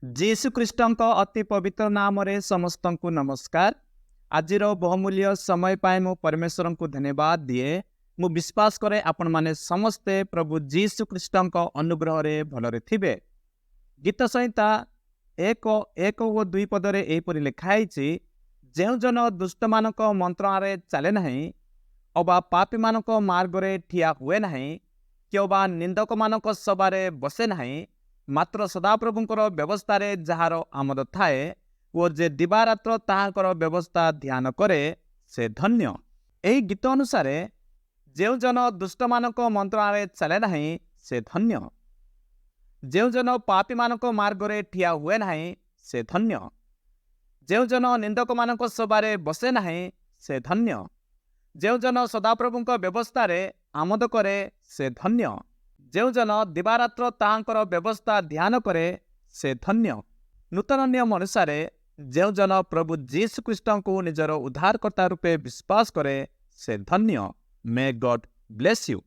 जीशु ख्रीष्टଙ୍କ अति पवित्र नाम रे समस्त को नमस्कार। आजिर बहुमूल्य समय पाए मु परमेश्वर को धन्यवाद दिए। मु विश्वास करे आपण माने समस्ते प्रभु जीशु ख्रीष्टଙ୍କ अनुग्रह रे भलरे थिबे। गीत संहिता 1:1-2 पदरे एपरि लिखाई जेउ जन दुष्ट मानक मंत्रणा चले नहीं अबा पापी मानक मार्ग रे ठिया हुए नहीं कि अबा निंदक मानक सभारे बसे नहीं मात्र सदाप्रभुंकर व्यवस्था रे जहार आमद थाए वो जे दिवारात्र ताहाकर व्यवस्था ध्यान करे से धन्य। एही गीत अनुसार जेउ जन दुष्ट मानक मंत्रणा रे चले नहीं से धन्य। जेउ जन पापी मानक मार्ग रे ठिया हुए नहीं से धन्य। जेउ जन निंदक मानक सभारे बसे नहीं से धन्य। जेउ जन सदाप्रभुंक व्यवस्था रे आमद करे से धन्य। जेउ जन दिवारात्र ताहांकर व्यवस्था ध्यान करे से धन्य। नूतन नियम अनुसार जेउ जन प्रभु जीशु ख्रीष्ट को निजर उद्धारकर्ता रूपे विश्वास करे से धन्य। May God bless you.